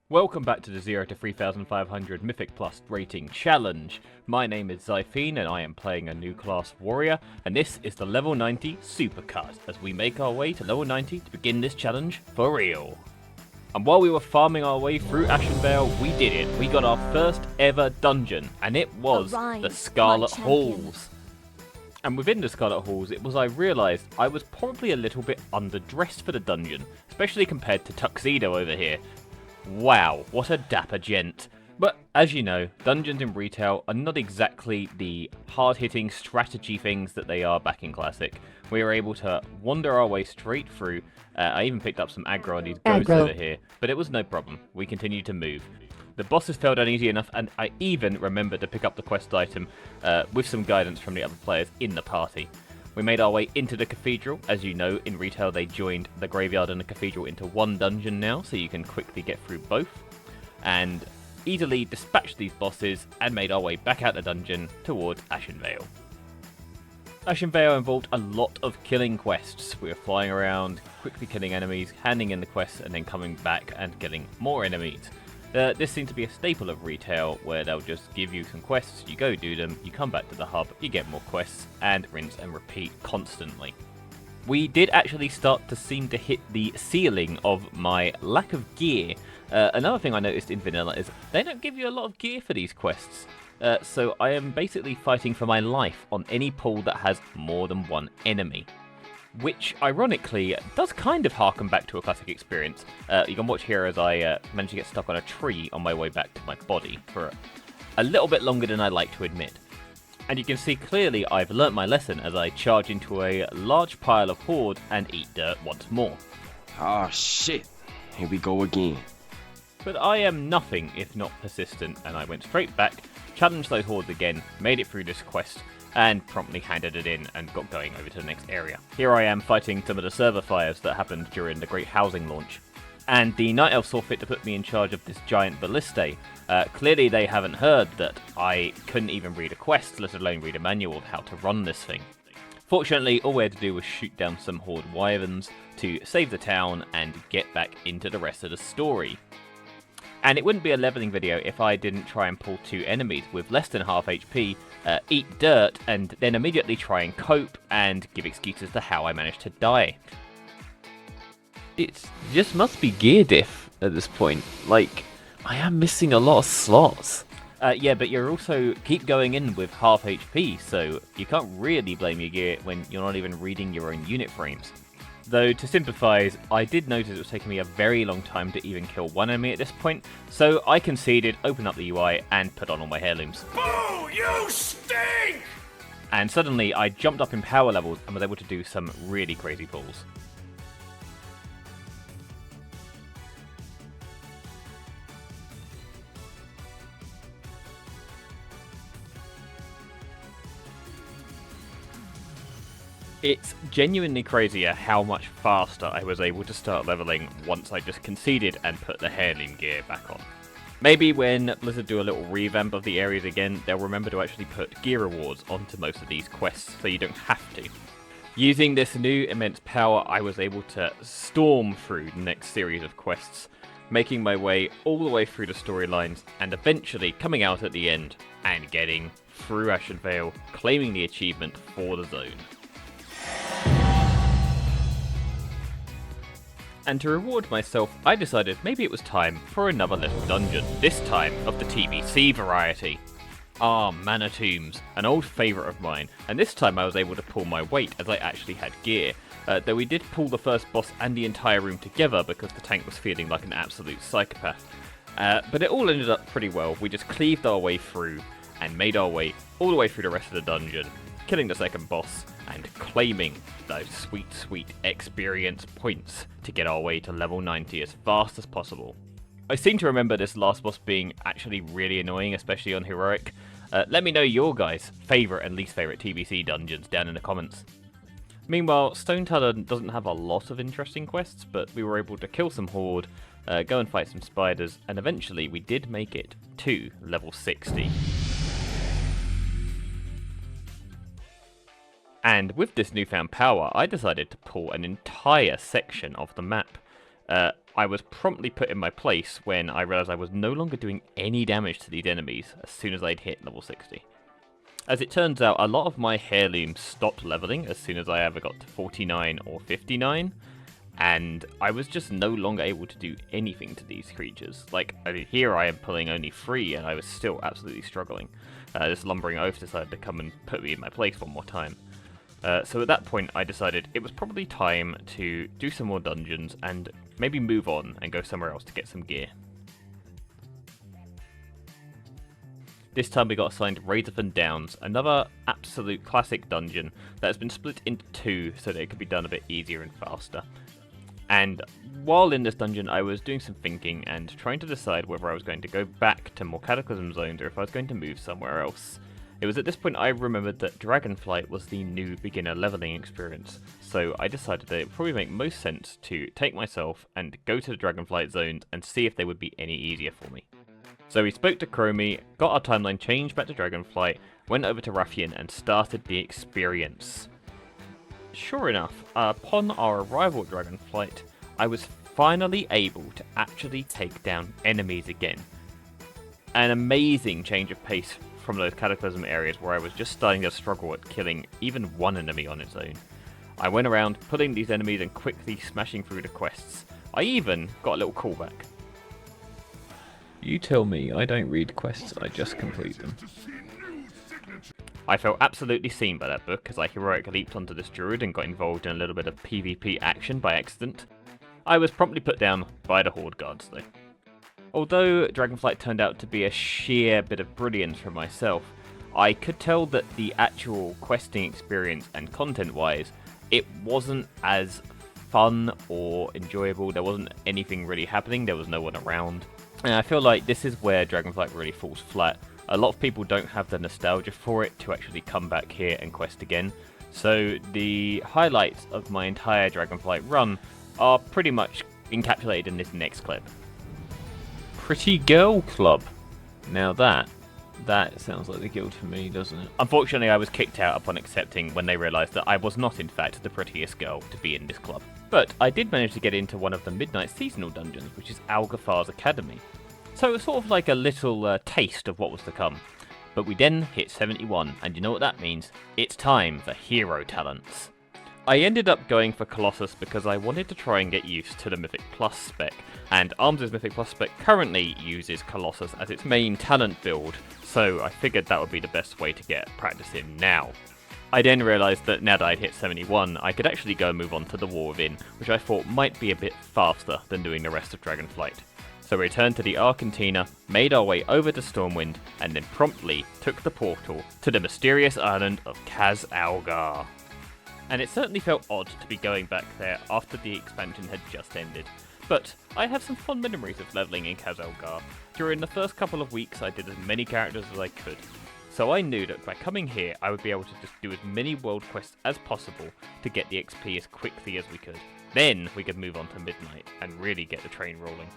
Welcome back to the 0 to 3500 Mythic Plus rating challenge. My name is Zyphine and I am playing a new class warrior, and this is the level 90 supercut as we make our way to level 90 to begin this challenge for real. And while we were farming our way through Ashenvale, we did it. We got our first ever dungeon, and it was the Scarlet Halls. And within the Scarlet Halls, it was I realised I was probably a little bit underdressed for the dungeon, especially compared to Tuxedo over here. Wow, what a dapper gent. But as you know, dungeons in retail are not exactly the hard-hitting strategy things that they are back in Classic. We were able to wander our way straight through. I even picked up some aggro on these ghosts over here, but it was no problem. We continued to move. The bosses fell down easy enough, and I even remembered to pick up the quest item with some guidance from the other players in the party. We made our way into the cathedral. As you know, in retail they joined the graveyard and the cathedral into one dungeon now, so you can quickly get through both. And easily dispatched these bosses and made our way back out the dungeon towards Ashenvale. Ashenvale involved a lot of killing quests. We were flying around, quickly killing enemies, handing in the quests, and then coming back and killing more enemies. This seemed to be a staple of retail, where they'll just give you some quests, you go do them, you come back to the hub, you get more quests, and rinse and repeat constantly. We did actually start to seem to hit the ceiling of my lack of gear. Another thing I noticed in Vanilla is they don't give you a lot of gear for these quests. So I am basically fighting for my life on any pool that has more than one enemy. Which, ironically, does kind of harken back to a Classic experience. You can watch here as I manage to get stuck on a tree on my way back to my body for a little bit longer than I like to admit. And you can see clearly I've learnt my lesson as I charge into a large pile of horde and eat dirt once more. Oh shit, here we go again. But I am nothing if not persistent, and I went straight back, challenged those hordes again, made it through this quest, and promptly handed it in and got going over to the next area. Here I am fighting some of the server fires that happened during the Great Housing launch. And the Night Elf saw fit to put me in charge of this giant ballistae. Clearly they haven't heard that I couldn't even read a quest, let alone read a manual of how to run this thing. Fortunately, all we had to do was shoot down some horde wyverns to save the town and get back into the rest of the story. And it wouldn't be a leveling video if I didn't try and pull two enemies with less than half HP, eat dirt, and then immediately try and cope and give excuses to how I managed to die. It just must be gear diff at this point. Like, I am missing a lot of slots. Yeah, but you're also keep going in with half HP, so you can't really blame your gear when you're not even reading your own unit frames. Though, to sympathise, I did notice it was taking me a very long time to even kill one enemy at this point, so I conceded, opened up the UI, and put on all my heirlooms. Boo! You stink! And suddenly, I jumped up in power levels and was able to do some really crazy pulls. It's genuinely crazier how much faster I was able to start leveling once I just conceded and put the heirloom gear back on. Maybe when Blizzard do a little revamp of the areas again, they'll remember to actually put gear rewards onto most of these quests so you don't have to. Using this new immense power, I was able to storm through the next series of quests, making my way all the way through the storylines and eventually coming out at the end and getting through Ashenvale, claiming the achievement for the zone. And to reward myself, I decided maybe it was time for another little dungeon, this time of the TBC variety. Mana Tombs, an old favourite of mine, and this time I was able to pull my weight as I actually had gear, though we did pull the first boss and the entire room together because the tank was feeling like an absolute psychopath. But it all ended up pretty well. We just cleaved our way through and made our way all the way through the rest of the dungeon, killing the second boss and claiming those sweet, sweet experience points to get our way to level 90 as fast as possible. I seem to remember this last boss being actually really annoying, especially on Heroic. Let me know your guys' favourite and least favourite TBC dungeons down in the comments. Meanwhile, Stone Talon doesn't have a lot of interesting quests, but we were able to kill some horde, go and fight some spiders, and eventually we did make it to level 60. And with this newfound power, I decided to pull an entire section of the map. I was promptly put in my place when I realised I was no longer doing any damage to these enemies as soon as I'd hit level 60. As it turns out, a lot of my heirlooms stopped leveling as soon as I ever got to 49 or 59, and I was just no longer able to do anything to these creatures. Like, here I am pulling only 3, and I was still absolutely struggling. This lumbering oaf decided to come and put me in my place one more time. So at that point, I decided it was probably time to do some more dungeons and maybe move on and go somewhere else to get some gear. This time we got assigned Razorfen Downs, another absolute classic dungeon that has been split into 2 so that it could be done a bit easier and faster. And while in this dungeon, I was doing some thinking and trying to decide whether I was going to go back to more Cataclysm zones or if I was going to move somewhere else. It was at this point I remembered that Dragonflight was the new beginner leveling experience, so I decided that it would probably make most sense to take myself and go to the Dragonflight zones and see if they would be any easier for me. So we spoke to Chromie, got our timeline changed back to Dragonflight, went over to Raffian and started the experience. Sure enough, upon our arrival at Dragonflight, I was finally able to actually take down enemies again. An amazing change of pace from those Cataclysm areas where I was just starting to struggle at killing even one enemy on its own. I went around pulling these enemies and quickly smashing through the quests. I even got a little callback. You tell me, I don't read quests, I just complete them. I felt absolutely seen by that book as I heroically leaped onto this druid and got involved in a little bit of PvP action by accident. I was promptly put down by the Horde guards though. Although Dragonflight turned out to be a sheer bit of brilliance for myself, I could tell that the actual questing experience and content-wise, it wasn't as fun or enjoyable. There wasn't anything really happening, there was no one around. And I feel like this is where Dragonflight really falls flat. A lot of people don't have the nostalgia for it to actually come back here and quest again. So the highlights of my entire Dragonflight run are pretty much encapsulated in this next clip. Pretty Girl Club. Now that sounds like the guild for me, doesn't it? Unfortunately, I was kicked out upon accepting when they realised that I was not in fact the prettiest girl to be in this club. But I did manage to get into one of the midnight seasonal dungeons, which is Algafar's Academy. So it was sort of like a little taste of what was to come. But we then hit 71, and you know what that means? It's time for hero talents. I ended up going for Colossus because I wanted to try and get used to the Mythic Plus spec, and Arms' Mythic Plus spec currently uses Colossus as its main talent build, so I figured that would be the best way to get practice in now. I then realised that now that I'd hit 71, I could actually go and move on to the War Within, which I thought might be a bit faster than doing the rest of Dragonflight. So we returned to the Arcantina, made our way over to Stormwind, and then promptly took the portal to the mysterious island of Kaz-Algar. And it certainly felt odd to be going back there after the expansion had just ended. But I have some fond memories of leveling in Kaz-Algar. During the first couple of weeks I did as many characters as I could. So I knew that by coming here I would be able to just do as many world quests as possible to get the XP as quickly as we could. Then we could move on to Midnight and really get the train rolling.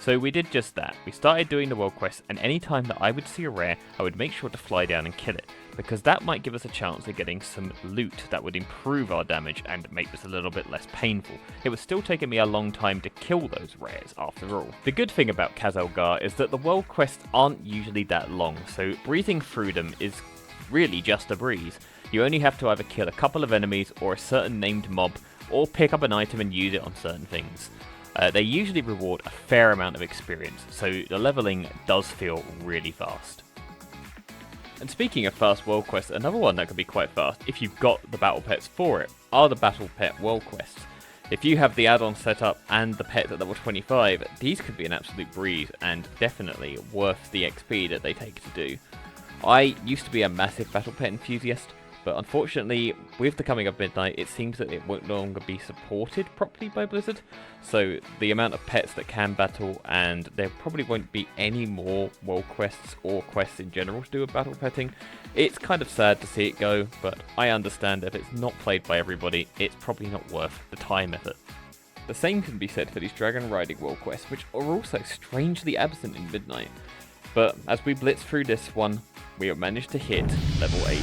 So we did just that. We started doing the world quests, and any time that I would see a rare, I would make sure to fly down and kill it, because that might give us a chance of getting some loot that would improve our damage and make this a little bit less painful. It was still taking me a long time to kill those rares after all. The good thing about Kaz-Algar is that the world quests aren't usually that long, so breezing through them is really just a breeze. You only have to either kill a couple of enemies or a certain named mob, or pick up an item and use it on certain things. They usually reward a fair amount of experience, so the leveling does feel really fast. And speaking of fast world quests, another one that can be quite fast, if you've got the battle pets for it, are the battle pet world quests. If you have the add-on set up and the pets at level 25, these could be an absolute breeze and definitely worth the XP that they take to do. I used to be a massive battle pet enthusiast, but unfortunately, with the coming of Midnight, it seems that it won't no longer be supported properly by Blizzard. So the amount of pets that can battle, and there probably won't be any more world quests or quests in general to do with battle petting. It's kind of sad to see it go, but I understand if it's not played by everybody, it's probably not worth the time effort. The same can be said for these dragon riding world quests, which are also strangely absent in Midnight. But as we blitz through this one, we have managed to hit level 18.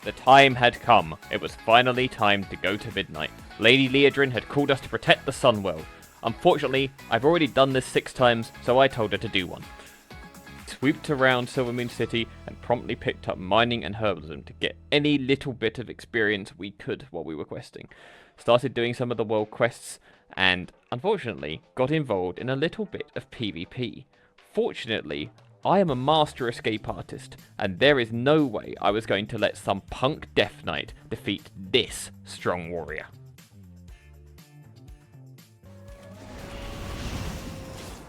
The time had come. It was finally time to go to Midnight. Lady Leodrin had called us to protect the Sun World. Unfortunately, I've already done this 6 times, so I told her to do one. Swooped around Silvermoon City and promptly picked up mining and herbalism to get any little bit of experience we could while we were questing. Started doing some of the world quests and, unfortunately, got involved in a little bit of PvP. Fortunately, I am a master escape artist, and there is no way I was going to let some punk Death Knight defeat this strong warrior.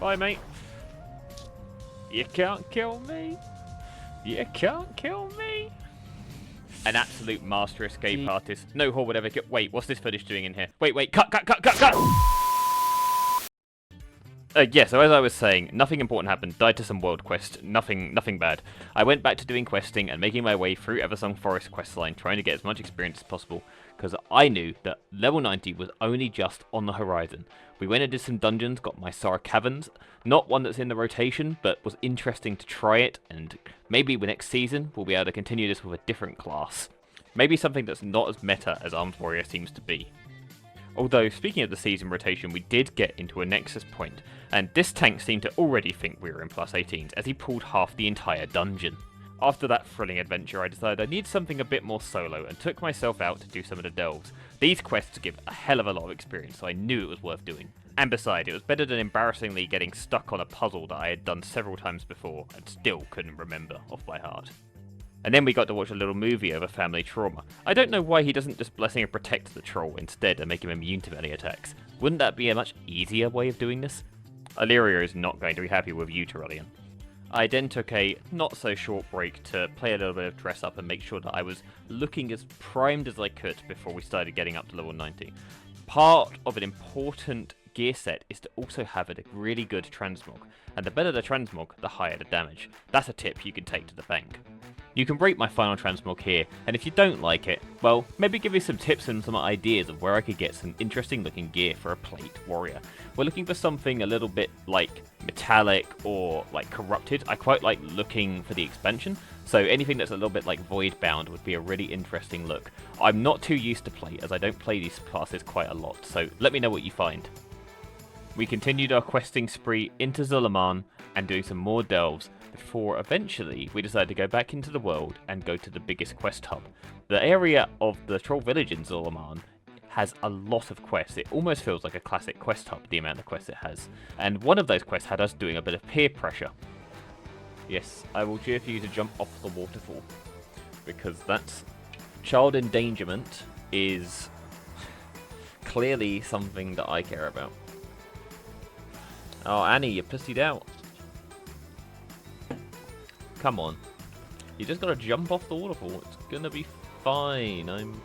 Bye, mate. You can't kill me. You can't kill me. An absolute master escape artist. No whore would ever kill. Wait, what's this footage doing in here? Wait, cut. Yeah, so as I was saying, nothing important happened. Died to some world quest. Nothing bad. I went back to doing questing and making my way through Eversong Forest questline, trying to get as much experience as possible, because I knew that level 90 was only just on the horizon. We went and did some dungeons, got my Sara Caverns, not one that's in the rotation, but was interesting to try it, and maybe next season we'll be able to continue this with a different class. Maybe something that's not as meta as Armed Warrior seems to be. Although, speaking of the season rotation, we did get into a Nexus point, and this tank seemed to already think we were in plus 18s, as he pulled half the entire dungeon. After that thrilling adventure, I decided I needed something a bit more solo, and took myself out to do some of the delves. These quests give a hell of a lot of experience, so I knew it was worth doing. And besides, it was better than embarrassingly getting stuck on a puzzle that I had done several times before, and still couldn't remember off by heart. And then we got to watch a little movie over family trauma. I don't know why he doesn't just blessing and protect the troll instead and make him immune to any attacks. Wouldn't that be a much easier way of doing this? Illyria is not going to be happy with you, Tyrolean. I then took a not-so-short break to play a little bit of dress up and make sure that I was looking as primed as I could before we started getting up to level 90. Part of an important gear set is to also have a really good transmog, and the better the transmog, the higher the damage. That's a tip you can take to the bank. You can rate my final transmog here, and if you don't like it, well, maybe give me some tips and some ideas of where I could get some interesting looking gear for a plate warrior. We're looking for something a little bit like metallic or like corrupted. I quite like looking for the expansion, so anything that's a little bit like void bound would be a really interesting look. I'm not too used to plate as I don't play these classes quite a lot, so let me know what you find. We continued our questing spree into Zul'Aman and doing some more delves before eventually we decided to go back into the world and go to the biggest quest hub. The area of the troll village in Zul'Aman has a lot of quests. It almost feels like a classic quest hub, the amount of quests it has. And one of those quests had us doing a bit of peer pressure. Yes, I will cheer for you to jump off the waterfall, because that's child endangerment is clearly something that I care about. Oh, Annie, you pussied out. Come on. You just gotta jump off the waterfall. It's gonna be fine. I'm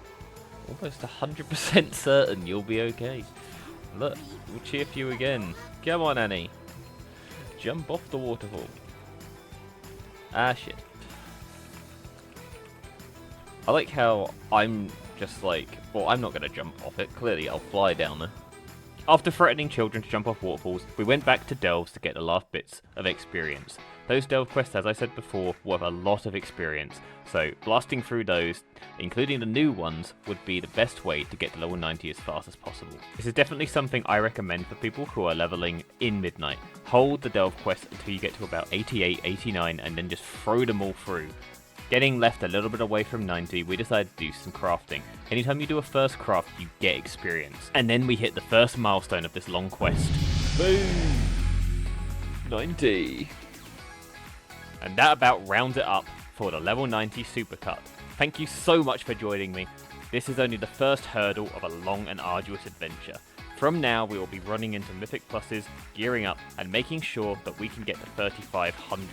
almost 100% certain you'll be okay. Look, we'll cheer for you again. Come on, Annie. Jump off the waterfall. Ah, shit. I like how I'm just like, well, I'm not gonna jump off it. Clearly, I'll fly down there. After threatening children to jump off waterfalls, we went back to delves to get the last bits of experience. Those delve quests, as I said before, were a lot of experience, so blasting through those, including the new ones, would be the best way to get to level 90 as fast as possible. This is definitely something I recommend for people who are leveling in Midnight. Hold the delve quests until you get to about 88, 89, and then just throw them all through. Getting left a little bit away from 90, we decided to do some crafting. Anytime you do a first craft, you get experience. And then we hit the first milestone of this long quest. Boom! 90. And that about rounds it up for the level 90 supercut. Thank you so much for joining me. This is only the first hurdle of a long and arduous adventure. From now, we will be running into Mythic Pluses, gearing up, and making sure that we can get to 3500.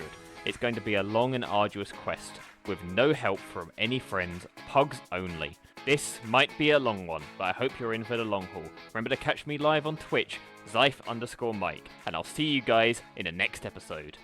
It's going to be a long and arduous quest, with no help from any friends, pugs only. This might be a long one, but I hope you're in for the long haul. Remember to catch me live on Twitch, Zyph_Mike, and I'll see you guys in the next episode.